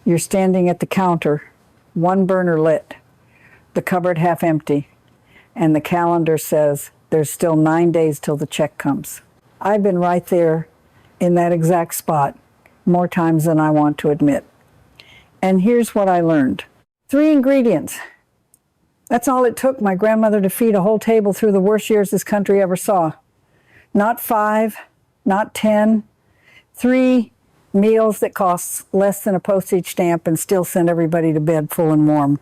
You're standing at the counter, one burner lit, the cupboard half empty, and the calendar says there's still 9 days till the check comes. I've been right there in that exact spot more times than I want to admit. And here's what I learned. 3 ingredients. That's all it took my grandmother to feed a whole table through the worst years this country ever saw. Not 5, not 10, 3 meals that cost less than a postage stamp and still send everybody to bed full and warm.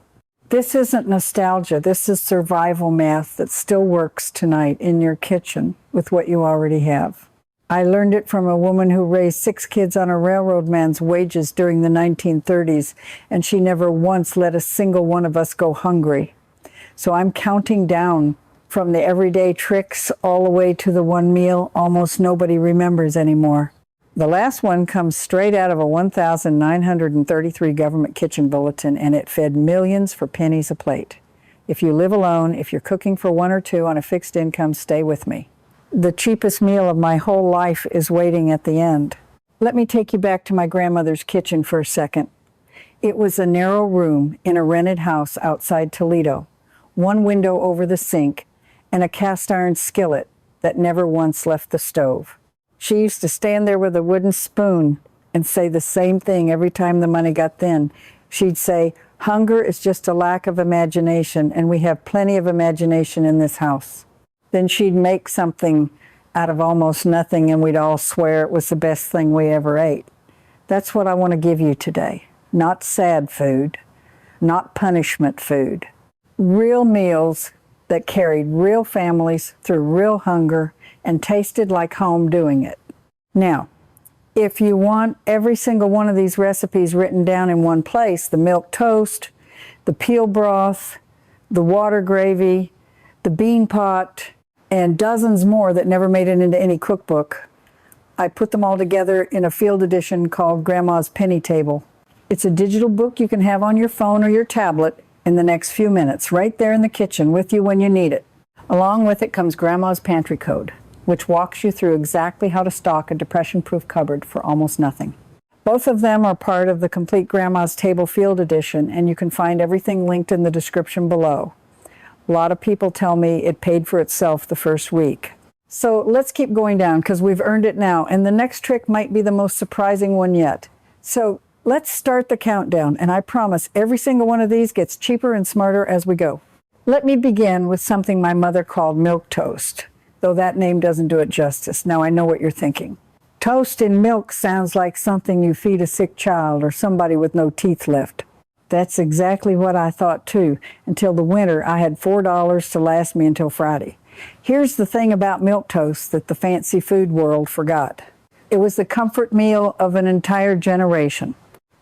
This isn't nostalgia. This is survival math that still works tonight in your kitchen with what you already have. I learned it from a woman who raised 6 kids on a railroad man's wages during the 1930s, and she never once let a single one of us go hungry. So I'm counting down from the everyday tricks all the way to the one meal almost nobody remembers anymore. The last one comes straight out of a 1,933 government kitchen bulletin, and it fed millions for pennies a plate. If you live alone, if you're cooking for 1 or 2 on a fixed income, stay with me. The cheapest meal of my whole life is waiting at the end. Let me take you back to my grandmother's kitchen for a second. It was a narrow room in a rented house outside Toledo, one window over the sink, and a cast iron skillet that never once left the stove. She used to stand there with a wooden spoon and say the same thing every time the money got thin. She'd say, "Hunger is just a lack of imagination, and we have plenty of imagination in this house." Then she'd make something out of almost nothing, and we'd all swear it was the best thing we ever ate. That's what I want to give you today. Not sad food, not punishment food. Real meals that carried real families through real hunger and tasted like home doing it. Now, if you want every single one of these recipes written down in one place, the milk toast, the peel broth, the water gravy, the bean pot, and dozens more that never made it into any cookbook, I put them all together in a field edition called Grandma's Penny Table. It's a digital book you can have on your phone or your tablet in the next few minutes, right there in the kitchen with you when you need it. Along with it comes Grandma's Pantry Code, which walks you through exactly how to stock a depression-proof cupboard for almost nothing. Both of them are part of the complete Grandma's Table Field Edition, and you can find everything linked in the description below. A lot of people tell me it paid for itself the first week. So let's keep going down because we've earned it now, and the next trick might be the most surprising one yet. So let's start the countdown, and I promise every single one of these gets cheaper and smarter as we go. Let me begin with something my mother called milk toast, though that name doesn't do it justice. Now I know what you're thinking. Toast in milk sounds like something you feed a sick child or somebody with no teeth left. That's exactly what I thought too, until the winter I had $4 to last me until Friday. Here's the thing about milk toast that the fancy food world forgot. It was the comfort meal of an entire generation.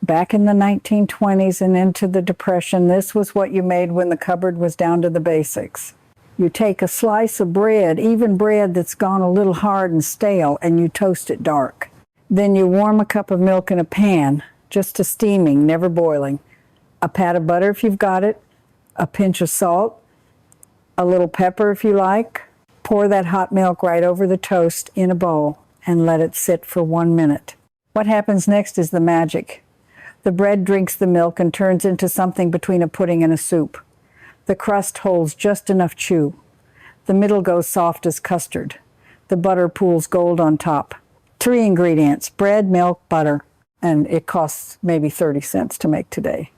Back in the 1920s and into the Depression, this was what you made when the cupboard was down to the basics. You take a slice of bread, even bread that's gone a little hard and stale, and you toast it dark. Then you warm a cup of milk in a pan, just to steaming, never boiling. A pat of butter if you've got it, a pinch of salt, a little pepper if you like. Pour that hot milk right over the toast in a bowl and let it sit for 1 minute. What happens next is the magic. The bread drinks the milk and turns into something between a pudding and a soup. The crust holds just enough chew. The middle goes soft as custard. The butter pools gold on top. 3 ingredients, bread, milk, butter, and it costs maybe 30 cents to make today.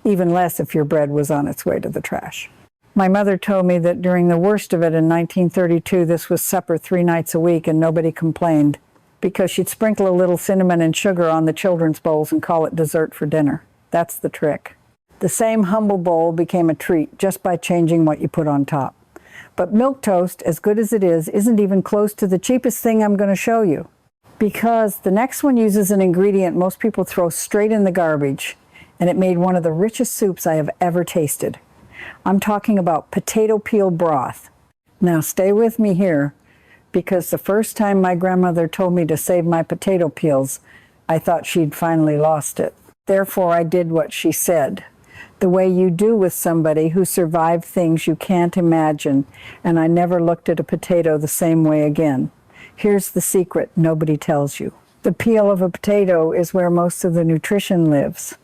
Even less if your bread was on its way to the trash. My mother told me that during the worst of it in 1932, this was supper 3 nights a week and nobody complained because she'd sprinkle a little cinnamon and sugar on the children's bowls and call it dessert for dinner. That's the trick. The same humble bowl became a treat just by changing what you put on top. But milk toast, as good as it is, isn't even close to the cheapest thing I'm going to show you, because the next one uses an ingredient most people throw straight in the garbage, and it made one of the richest soups I have ever tasted. I'm talking about potato peel broth. Now stay with me here, because the first time my grandmother told me to save my potato peels, I thought she'd finally lost it. Therefore, I did what she said, the way you do with somebody who survived things you can't imagine, and I never looked at a potato the same way again. Here's the secret nobody tells you. The peel of a potato is where most of the nutrition lives.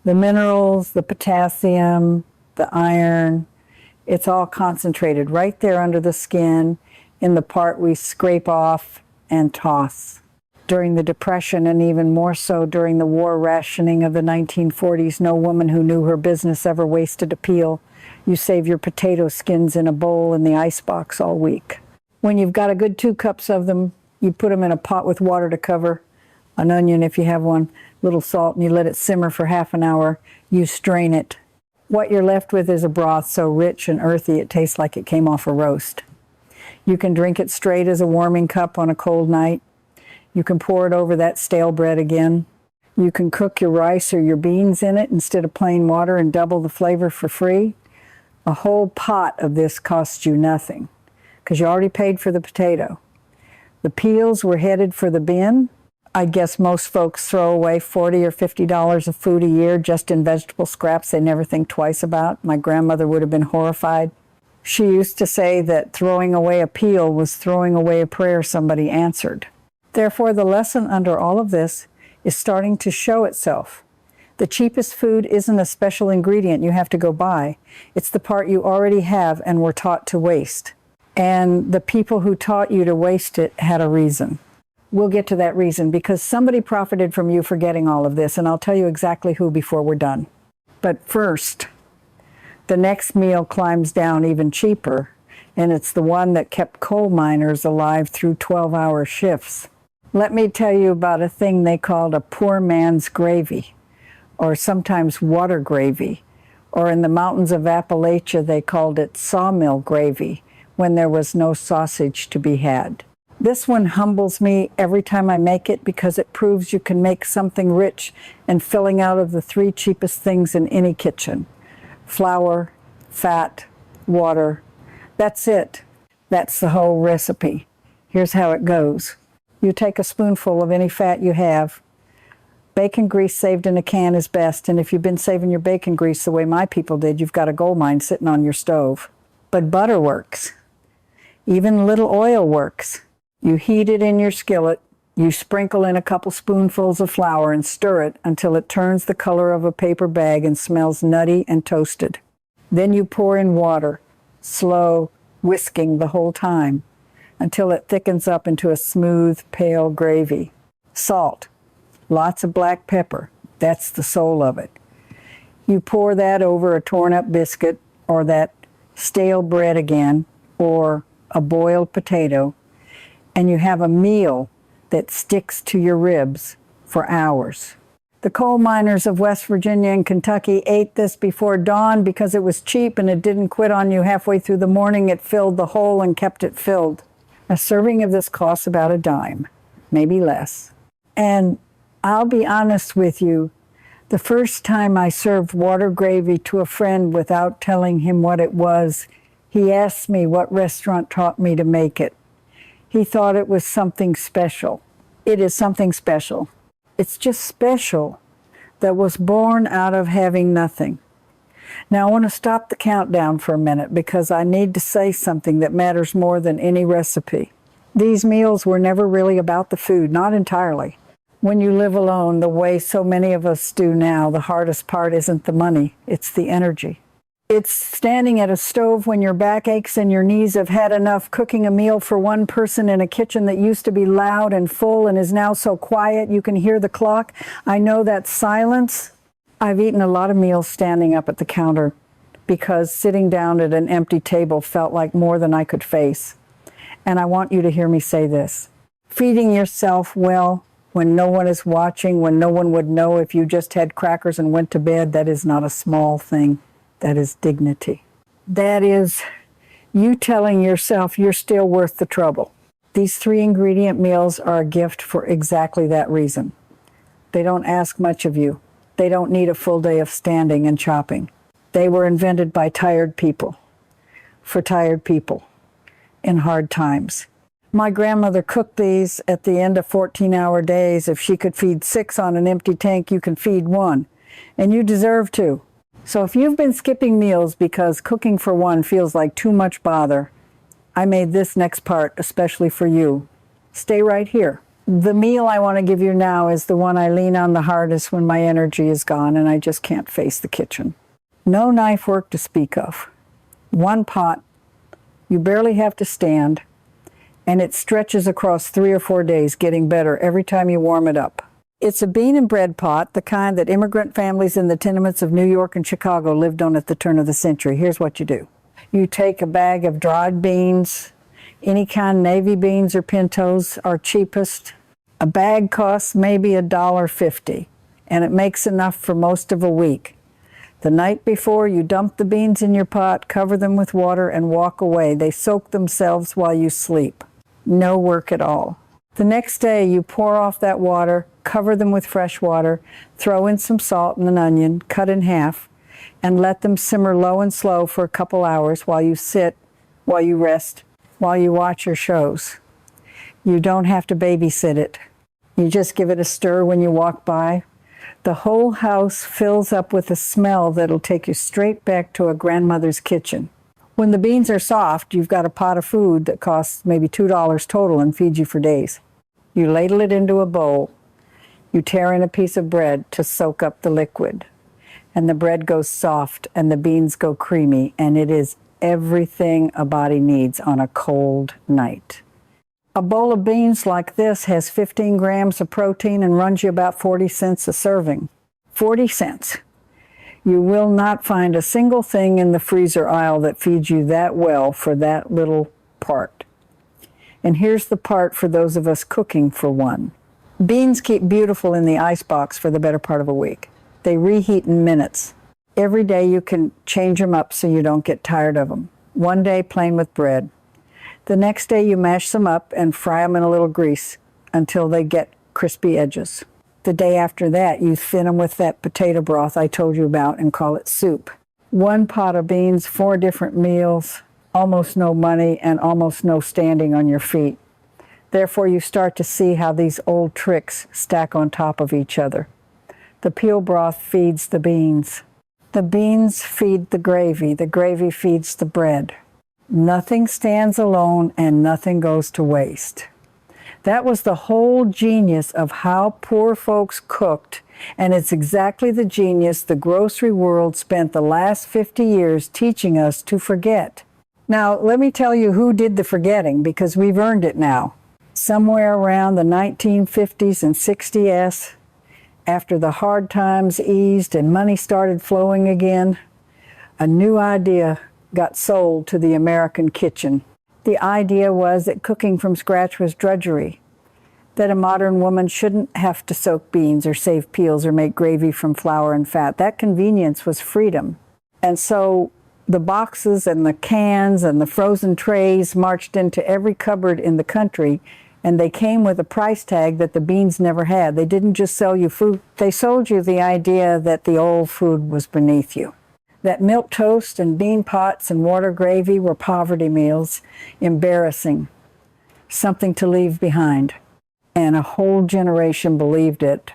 The minerals, the potassium, the iron, it's all concentrated right there under the skin in the part we scrape off and toss. During the Depression, and even more so during the war rationing of the 1940s, no woman who knew her business ever wasted a peel. You save your potato skins in a bowl in the icebox all week. When you've got a good 2 cups of them, you put them in a pot with water to cover, an onion if you have one, little salt, and you let it simmer for half an hour. You strain it. What you're left with is a broth so rich and earthy it tastes like it came off a roast. You can drink it straight as a warming cup on a cold night. You can pour it over that stale bread again. You can cook your rice or your beans in it instead of plain water and double the flavor for free. A whole pot of this costs you nothing because you already paid for the potato. The peels were headed for the bin. I guess most folks throw away $40 or $50 of food a year just in vegetable scraps they never think twice about. My grandmother would have been horrified. She used to say that throwing away a peel was throwing away a prayer somebody answered. Therefore, the lesson under all of this is starting to show itself. The cheapest food isn't a special ingredient you have to go buy. It's the part you already have and were taught to waste. And the people who taught you to waste it had a reason. We'll get to that reason because somebody profited from you forgetting all of this, and I'll tell you exactly who before we're done. But first, the next meal climbs down even cheaper, and it's the one that kept coal miners alive through 12-hour shifts. Let me tell you about a thing they called a poor man's gravy, or sometimes water gravy, or in the mountains of Appalachia they called it sawmill gravy when there was no sausage to be had. This one humbles me every time I make it because it proves you can make something rich and filling out of the 3 cheapest things in any kitchen. Flour, fat, water. That's it. That's the whole recipe. Here's how it goes. You take a spoonful of any fat you have. Bacon grease saved in a can is best, and if you've been saving your bacon grease the way my people did, you've got a gold mine sitting on your stove. But butter works. Even a little oil works. You heat it in your skillet. You sprinkle in a couple spoonfuls of flour and stir it until it turns the color of a paper bag and smells nutty and toasted. Then you pour in water, slow, whisking the whole time, until it thickens up into a smooth, pale gravy. Salt, lots of black pepper, that's the soul of it. You pour that over a torn-up biscuit, or that stale bread again, or a boiled potato, and you have a meal that sticks to your ribs for hours. The coal miners of West Virginia and Kentucky ate this before dawn because it was cheap and it didn't quit on you halfway through the morning. It filled the hole and kept it filled. A serving of this costs about a dime, maybe less. And I'll be honest with you, the first time I served water gravy to a friend without telling him what it was, he asked me what restaurant taught me to make it. He thought it was something special. It is something special. It's just special that was born out of having nothing. Now I want to stop the countdown for a minute because I need to say something that matters more than any recipe. These meals were never really about the food, not entirely. When you live alone, the way so many of us do now, the hardest part isn't the money, it's the energy. It's standing at a stove when your back aches and your knees have had enough, cooking a meal for one person in a kitchen that used to be loud and full and is now so quiet you can hear the clock. I know that silence. I've eaten a lot of meals standing up at the counter because sitting down at an empty table felt like more than I could face. And I want you to hear me say this. Feeding yourself well when no one is watching, when no one would know if you just had crackers and went to bed, that is not a small thing. That is dignity. That is you telling yourself you're still worth the trouble. These 3 ingredient meals are a gift for exactly that reason. They don't ask much of you. They don't need a full day of standing and chopping. They were invented by tired people, for tired people, in hard times. My grandmother cooked these at the end of 14-hour days. If she could feed 6 on an empty tank, you can feed 1. And you deserve to. So if you've been skipping meals because cooking for 1 feels like too much bother, I made this next part especially for you. Stay right here. The meal I want to give you now is the one I lean on the hardest when my energy is gone and I just can't face the kitchen. No knife work to speak of. One pot, you barely have to stand, and it stretches across 3 or 4 days, getting better every time you warm it up. It's a bean and bread pot, the kind that immigrant families in the tenements of New York and Chicago lived on at the turn of the century. Here's what you do. You take a bag of dried beans, any kind, navy beans or pintos are cheapest. A bag costs maybe $1.50, and it makes enough for most of a week. The night before, you dump the beans in your pot, cover them with water, and walk away. They soak themselves while you sleep. No work at all. The next day, you pour off that water, cover them with fresh water, throw in some salt and an onion, cut in half, and let them simmer low and slow for a couple hours while you sit, while you rest, while you watch your shows. You don't have to babysit it. You just give it a stir when you walk by. The whole house fills up with a smell that'll take you straight back to a grandmother's kitchen. When the beans are soft, you've got a pot of food that costs maybe $2 total and feeds you for days. You ladle it into a bowl. You tear in a piece of bread to soak up the liquid. And the bread goes soft and the beans go creamy, and it is everything a body needs on a cold night. A bowl of beans like this has 15 grams of protein and runs you about 40 cents a serving. 40 cents. You will not find a single thing in the freezer aisle that feeds you that well for that little part. And here's the part for those of us cooking for one. Beans keep beautiful in the icebox for the better part of a week. They reheat in minutes. Every day you can change them up so you don't get tired of them. One day plain with bread. The next day you mash them up and fry them in a little grease until they get crispy edges. The day after that, you thin them with that potato broth I told you about and call it soup. One pot of beans, 4 different meals, almost no money and almost no standing on your feet. Therefore, you start to see how these old tricks stack on top of each other. The peel broth feeds the beans. The beans feed the gravy feeds the bread. Nothing stands alone and nothing goes to waste. That was the whole genius of how poor folks cooked, and it's exactly the genius the grocery world spent the last 50 years teaching us to forget. Now, let me tell you who did the forgetting, because we've earned it now. Somewhere around the 1950s and 60s, after the hard times eased and money started flowing again, a new idea got sold to the American kitchen. The idea was that cooking from scratch was drudgery, that a modern woman shouldn't have to soak beans or save peels or make gravy from flour and fat. That convenience was freedom. And so the boxes and the cans and the frozen trays marched into every cupboard in the country, and they came with a price tag that the beans never had. They didn't just sell you food. They sold you the idea that the old food was beneath you. That milk toast and bean pots and water gravy were poverty meals, embarrassing, something to leave behind. And a whole generation believed it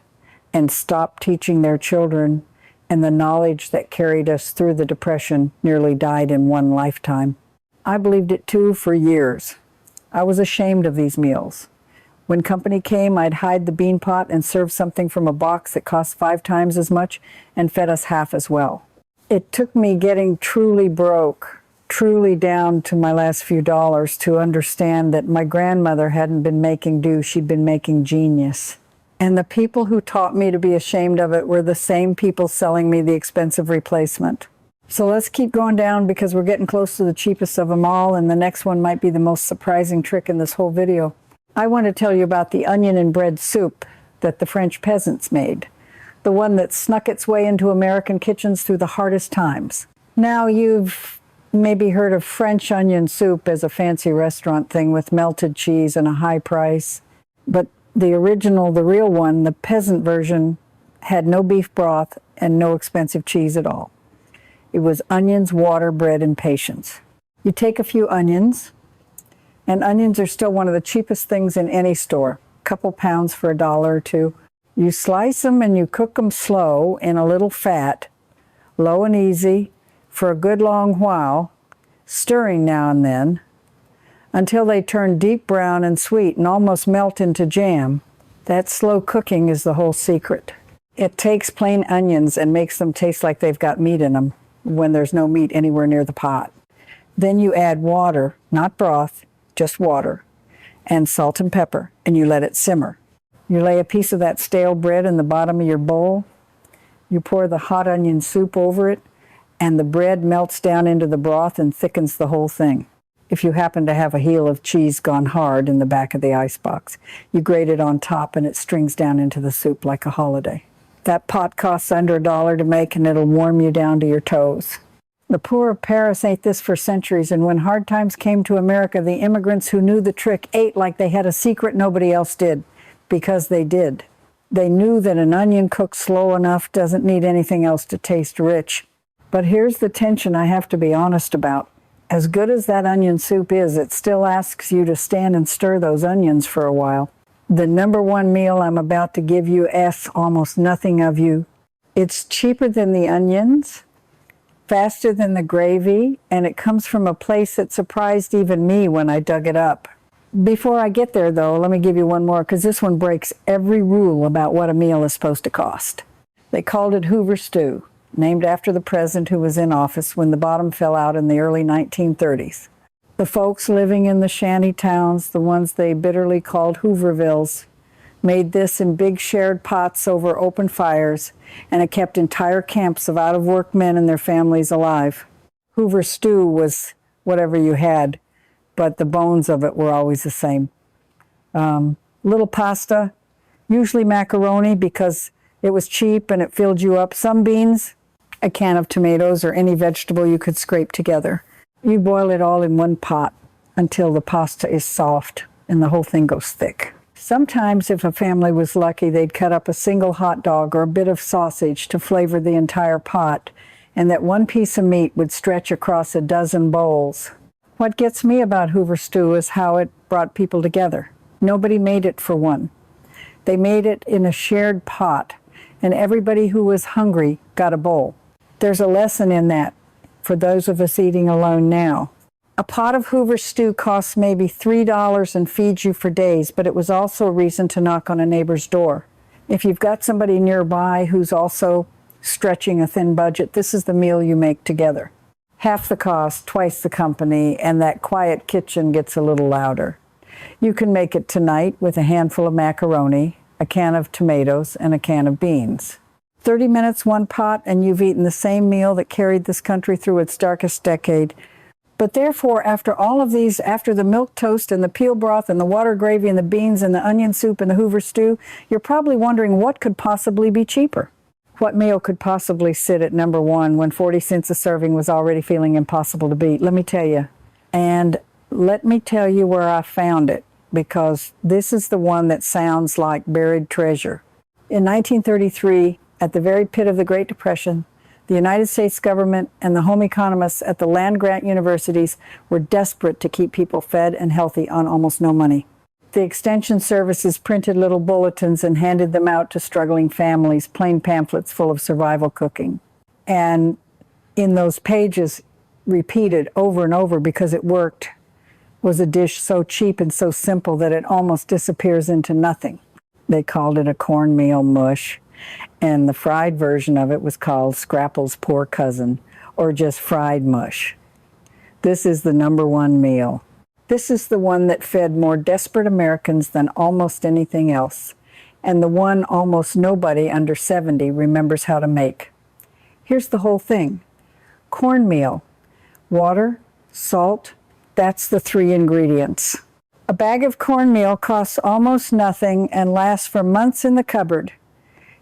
and stopped teaching their children, and the knowledge that carried us through the Depression nearly died in one lifetime. I believed it too for years. I was ashamed of these meals. When company came, I'd hide the bean pot and serve something from a box that cost 5 times as much and fed us half as well. It took me getting truly broke, truly down to my last few dollars, to understand that my grandmother hadn't been making do, she'd been making genius. And the people who taught me to be ashamed of it were the same people selling me the expensive replacement. So let's keep going down, because we're getting close to the cheapest of them all, and the next one might be the most surprising trick in this whole video. I want to tell you about the onion and bread soup that the French peasants made. The one that snuck its way into American kitchens through the hardest times. Now, you've maybe heard of French onion soup as a fancy restaurant thing with melted cheese and a high price. But the original, the real one, the peasant version, had no beef broth and no expensive cheese at all. It was onions, water, bread, and patience. You take a few onions, and onions are still one of the cheapest things in any store. A couple pounds for $1 or $2. You slice them and you cook them slow in a little fat, low and easy, for a good long while, stirring now and then, until they turn deep brown and sweet and almost melt into jam. That slow cooking is the whole secret. It takes plain onions and makes them taste like they've got meat in them when there's no meat anywhere near the pot. Then you add water, not broth, just water, and salt and pepper, and you let it simmer. You lay a piece of that stale bread in the bottom of your bowl. You pour the hot onion soup over it, and the bread melts down into the broth and thickens the whole thing. If you happen to have a heel of cheese gone hard in the back of the icebox, you grate it on top and it strings down into the soup like a holiday. That pot costs under $1 to make, and it'll warm you down to your toes. The poor of Paris ate this for centuries, and when hard times came to America, the immigrants who knew the trick ate like they had a secret nobody else did, because they did. They knew that an onion cooked slow enough doesn't need anything else to taste rich. But here's the tension I have to be honest about. As good as that onion soup is, it still asks you to stand and stir those onions for a while. The number one meal I'm about to give you asks almost nothing of you. It's cheaper than the onions, faster than the gravy, and it comes from a place that surprised even me when I dug it up. Before I get there, though, let me give you one more, because this one breaks every rule about what a meal is supposed to cost. They called it Hoover stew, named after the president who was in office when the bottom fell out in the early 1930s. The folks living in the shanty towns, the ones they bitterly called Hoovervilles, made this in big shared pots over open fires, and it kept entire camps of out-of-work men and their families alive. Hoover stew was whatever you had, but the bones of it were always the same. Little pasta, usually macaroni because it was cheap and it filled you up. Some beans, a can of tomatoes, or any vegetable you could scrape together. You boil it all in one pot until the pasta is soft and the whole thing goes thick. Sometimes, if a family was lucky, they'd cut up a single hot dog or a bit of sausage to flavor the entire pot, and that one piece of meat would stretch across a dozen bowls. What gets me about Hoover stew is how it brought people together. Nobody made it for one. They made it in a shared pot, and everybody who was hungry got a bowl. There's a lesson in that for those of us eating alone now. A pot of Hoover stew costs maybe $3 and feeds you for days, but it was also a reason to knock on a neighbor's door. If you've got somebody nearby who's also stretching a thin budget, this is the meal you make together. Half the cost, twice the company, and that quiet kitchen gets a little louder. You can make it tonight with a handful of macaroni, a can of tomatoes, and a can of beans. 30 minutes, one pot, and you've eaten the same meal that carried this country through its darkest decade. But therefore, after all of these, after the milk toast and the peel broth and the water gravy and the beans and the onion soup and the Hoover stew, you're probably wondering what could possibly be cheaper. What meal could possibly sit at number one when 40 cents a serving was already feeling impossible to beat? Let me tell you. And let me tell you where I found it, because this is the one that sounds like buried treasure. In 1933, at the very pit of the Great Depression, the United States government and the home economists at the land-grant universities were desperate to keep people fed and healthy on almost no money. The extension services printed little bulletins and handed them out to struggling families, plain pamphlets full of survival cooking. And in those pages, repeated over and over because it worked, was a dish so cheap and so simple that it almost disappears into nothing. They called it a cornmeal mush, and the fried version of it was called Scrapple's Poor Cousin, or just fried mush. This is the number one meal. This is the one that fed more desperate Americans than almost anything else, and the one almost nobody under 70 remembers how to make. Here's the whole thing. Cornmeal, water, salt, that's the three ingredients. A bag of cornmeal costs almost nothing and lasts for months in the cupboard.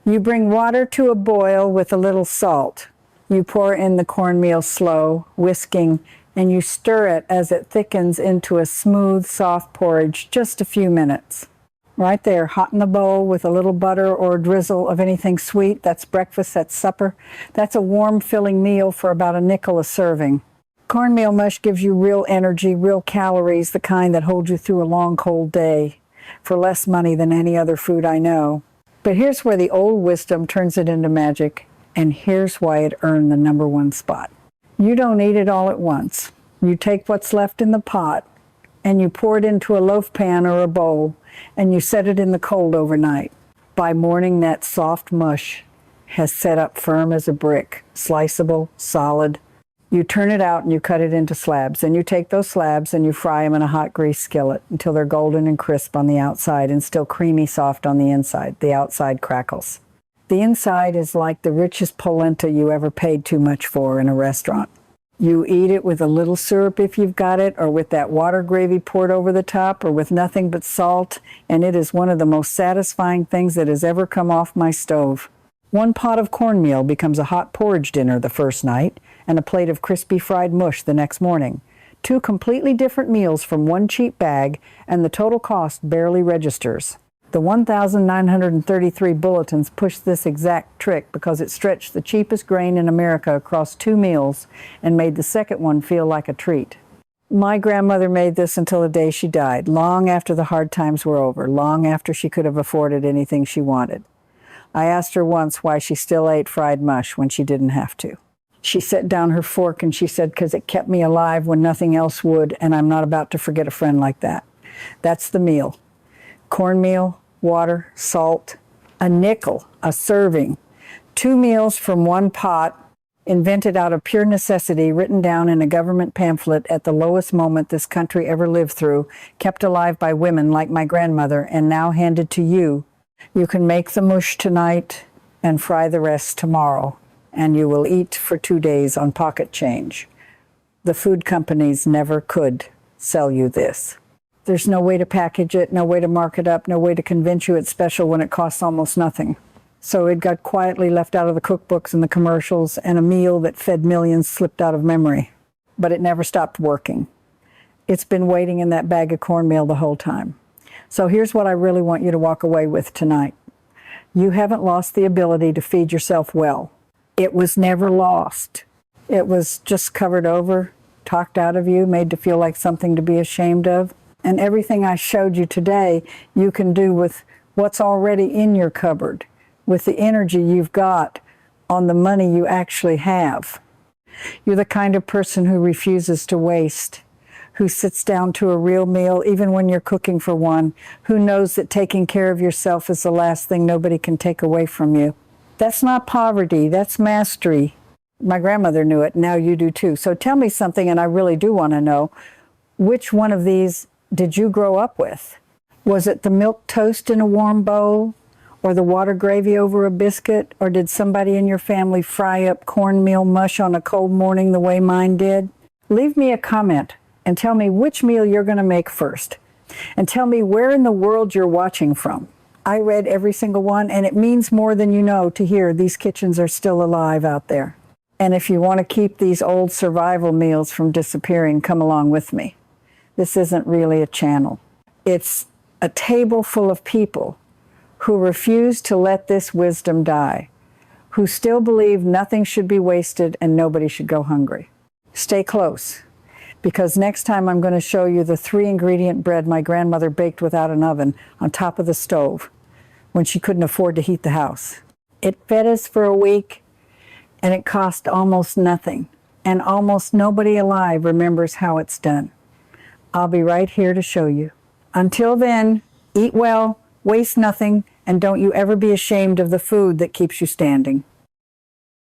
You bring water to a boil with a little salt. You pour in the cornmeal slow, whisking, and you stir it as it thickens into a smooth, soft porridge, just a few minutes. Right there, hot in the bowl with a little butter or a drizzle of anything sweet. That's breakfast, that's supper. That's a warm, filling meal for about a nickel a serving. Cornmeal mush gives you real energy, real calories, the kind that hold you through a long, cold day, for less money than any other food I know. But here's where the old wisdom turns it into magic, and here's why it earned the number one spot. You don't eat it all at once. You take what's left in the pot, and you pour it into a loaf pan or a bowl, and you set it in the cold overnight. By morning, that soft mush has set up firm as a brick, sliceable, solid. You turn it out and you cut it into slabs, and you take those slabs and you fry them in a hot grease skillet until they're golden and crisp on the outside and still creamy soft on the inside. The outside crackles. The inside is like the richest polenta you ever paid too much for in a restaurant. You eat it with a little syrup if you've got it, or with that water gravy poured over the top, or with nothing but salt, and it is one of the most satisfying things that has ever come off my stove. One pot of cornmeal becomes a hot porridge dinner the first night, and a plate of crispy fried mush the next morning. Two completely different meals from one cheap bag, and the total cost barely registers. The 1,933 bulletins pushed this exact trick because it stretched the cheapest grain in America across 2 meals and made the second one feel like a treat. My grandmother made this until the day she died, long after the hard times were over, long after she could have afforded anything she wanted. I asked her once why she still ate fried mush when she didn't have to. She set down her fork and she said, "'Cause it kept me alive when nothing else would, and I'm not about to forget a friend like that." That's the meal. Cornmeal, water, salt, a nickel, a serving. 2 meals from one pot, invented out of pure necessity, written down in a government pamphlet at the lowest moment this country ever lived through, kept alive by women like my grandmother, and now handed to you. You can make the mush tonight and fry the rest tomorrow, and you will eat for 2 days on pocket change. The food companies never could sell you this. There's no way to package it, no way to mark it up, no way to convince you it's special when it costs almost nothing. So it got quietly left out of the cookbooks and the commercials, and a meal that fed millions slipped out of memory. But it never stopped working. It's been waiting in that bag of cornmeal the whole time. So here's what I really want you to walk away with tonight. You haven't lost the ability to feed yourself well. It was never lost. It was just covered over, talked out of you, made to feel like something to be ashamed of. And everything I showed you today, you can do with what's already in your cupboard, with the energy you've got on the money you actually have. You're the kind of person who refuses to waste, who sits down to a real meal even when you're cooking for one, who knows that taking care of yourself is the last thing nobody can take away from you. That's not poverty, that's mastery. My grandmother knew it, now you do too. So tell me something, and I really do want to know, which one of these did you grow up with? Was it the milk toast in a warm bowl, or the water gravy over a biscuit, or did somebody in your family fry up cornmeal mush on a cold morning the way mine did? Leave me a comment and tell me which meal you're going to make first, and tell me where in the world you're watching from. I read every single one, and it means more than you know to hear these kitchens are still alive out there. And if you want to keep these old survival meals from disappearing, come along with me. This isn't really a channel. It's a table full of people who refuse to let this wisdom die, who still believe nothing should be wasted and nobody should go hungry. Stay close, because next time I'm going to show you the 3-ingredient bread my grandmother baked without an oven on top of the stove when she couldn't afford to heat the house. It fed us for a week, and it cost almost nothing, and almost nobody alive remembers how it's done. I'll be right here to show you. Until then, eat well, waste nothing, and don't you ever be ashamed of the food that keeps you standing.